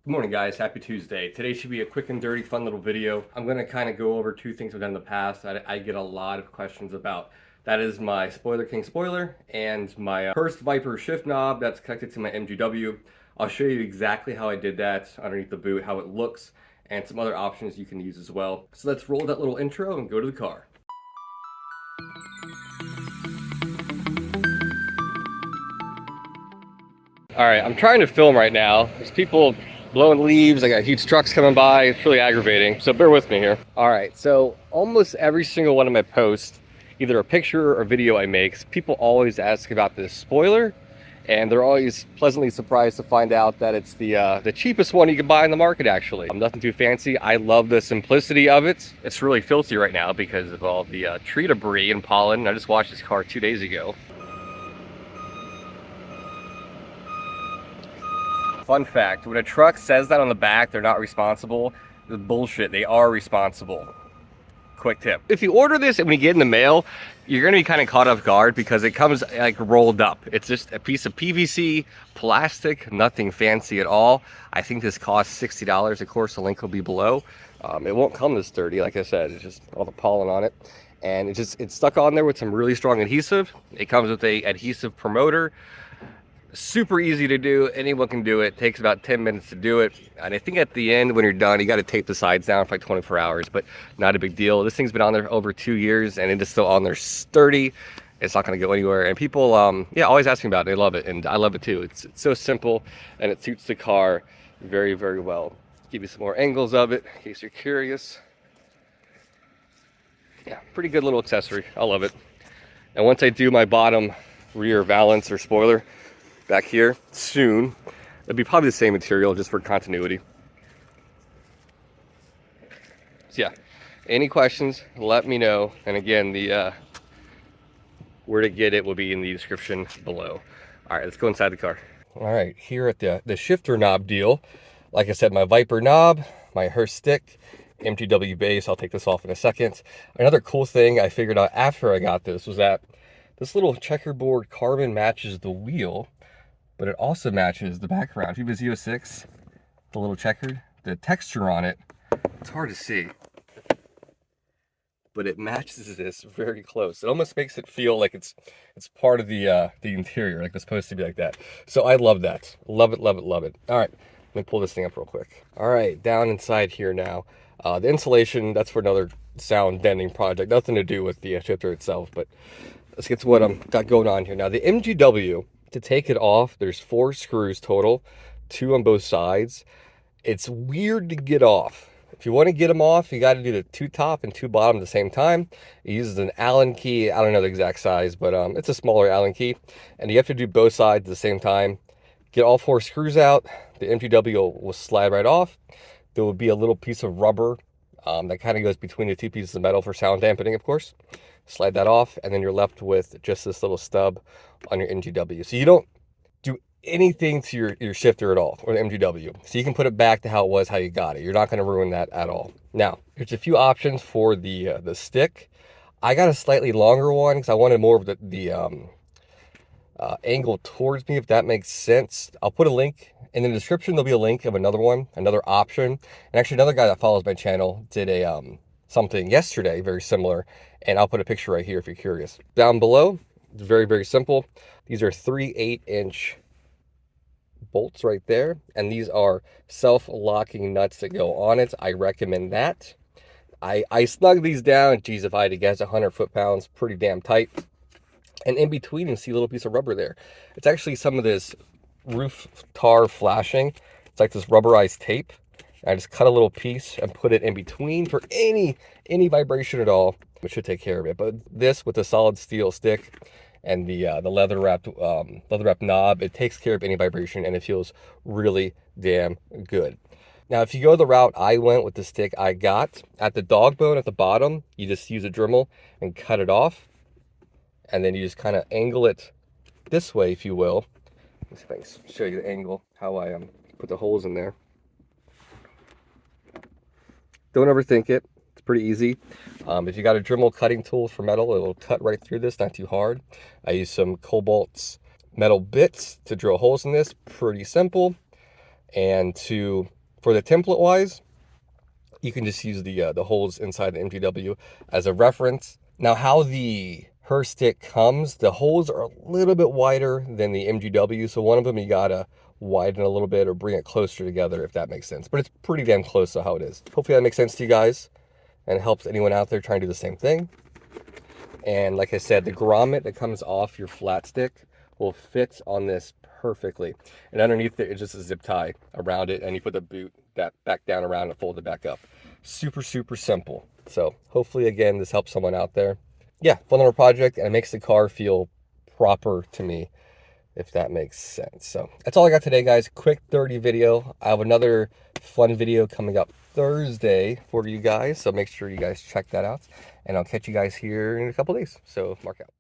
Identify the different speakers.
Speaker 1: Good morning, guys. Happy Tuesday. Today should be a quick and dirty, fun little video. I'm going to kind of go over two things I've done in the past that I get a lot of questions about. That is my Spoiler King spoiler and my Hurst Viper shift knob that's connected to my MGW. I'll show you exactly how I did that underneath the boot, how it looks, and some other options you can use as well. So let's roll that little intro and go to the car. All right, I'm trying to film right now. There's people blowing leaves. I got huge trucks coming by. It's really aggravating, so bear with me here. All right, so almost every single one of my posts, either a picture or video I make, people always ask about this spoiler, and they're always pleasantly surprised to find out that it's the cheapest one you can buy in the market, actually. Nothing too fancy. I love the simplicity of it. It's really filthy right now because of all the tree debris and pollen. I just washed this car 2 days ago. Fun fact, when a truck says that on the back, they're not responsible, it's bullshit. They are responsible. Quick tip. If you order this and when you get in the mail, you're going to be kind of caught off guard because it comes like rolled up. It's just a piece of PVC, plastic, nothing fancy at all. I think this costs $60. Of course, the link will be below. It won't come this dirty, like I said. It's just all the pollen on it. And it's stuck on there with some really strong adhesive. It comes with a adhesive promoter. Super easy to do. Anyone can do it. Takes about 10 minutes to do it. And I think at the end, when you're done, you got to tape the sides down for like 24 hours, but not a big deal. This thing's been on there over 2 years and it is still on there sturdy. It's not going to go anywhere. And people, yeah, always asking about it. They love it. And I love it too. It's so simple and it suits the car very, very well. Give you some more angles of it in case you're curious. Yeah, pretty good little accessory. I love it. And once I do my bottom rear valance or spoiler, back here soon, it'll be probably the same material just for continuity. So yeah, any questions, let me know. And again, the where to get it will be in the description below. All right, let's go inside the car. All right, here at the shifter knob deal, like I said, my Viper knob, my Hurst stick, MGW base. I'll take this off in a second. Another cool thing I figured out after I got this was that this little checkerboard carbon matches the wheel, but it also matches the background. If you have a Z06, the little checkered, the texture on it, it's hard to see, but it matches this very close. It almost makes it feel like it's part of the interior, like it's supposed to be like that. So I love that. Love it, love it, love it. All right, let me pull this thing up real quick. All right, down inside here now. The insulation, that's for another sound deadening project. Nothing to do with the shifter itself, but let's get to what I'm got going on here. Now, the MGW, to take it off, there's 4 screws total, 2 on both sides. It's weird to get off. If you want to get them off, you got to do the 2 top and 2 bottom at the same time. It uses an Allen key. I don't know the exact size, but it's a smaller Allen key. And you have to do both sides at the same time. Get all 4 screws out. The MGW will slide right off. There will be a little piece of rubber that kind of goes between the 2 pieces of metal for sound dampening, of course. Slide that off, and then you're left with just this little stub on your MGW. So you don't do anything to your shifter at all, or the MGW. So you can put it back to how it was, how you got it. You're not going to ruin that at all. Now, there's a few options for the stick. I got a slightly longer one because I wanted more of the angle towards me, if that makes sense. I'll put a link in the description. There'll be a link of another one, another option. And actually, another guy that follows my channel did a something yesterday very similar, and I'll put a picture right here if you're curious. Down below, it's very, very simple. These are 3 8-inch bolts right there, and these are self-locking nuts that go on it. I recommend that. I snug these down. Geez, if I had to guess, 100 foot-pounds, pretty damn tight. And in between, you see a little piece of rubber there. It's actually some of this roof tar flashing. It's like this rubberized tape. I just cut a little piece and put it in between for any vibration at all. It should take care of it. But this with the solid steel stick and the leather wrapped knob, it takes care of any vibration and it feels really damn good. Now, if you go the route I went with the stick I got, at the dog bone at the bottom, you just use a Dremel and cut it off, and then you just kind of angle it this way, if you will. Let's see if I can show you the angle, how I put the holes in there. Don't overthink it. It's pretty easy. If you got a Dremel cutting tool for metal, it'll cut right through this, not too hard. I use some Cobalt's metal bits to drill holes in this. Pretty simple. And for the template wise, you can just use the holes inside the MGW as a reference. Now, how the Hurst stick comes, the holes are a little bit wider than the MGW, so one of them you gotta widen a little bit or bring it closer together, if that makes sense. But it's pretty damn close to how it is. Hopefully that makes sense to you guys and helps anyone out there trying to do the same thing. And like I said, the grommet that comes off your flat stick will fit on this perfectly. And underneath it is just a zip tie around it, and you put the boot that back down around and fold it back up. Super, super simple. So hopefully, again, this helps someone out there. Yeah, fun little project, and it makes the car feel proper to me, if that makes sense. So that's all I got today, guys. Quick 30 video. I have another fun video coming up Thursday for you guys, so make sure you guys check that out, and I'll catch you guys here in a couple days. So mark out.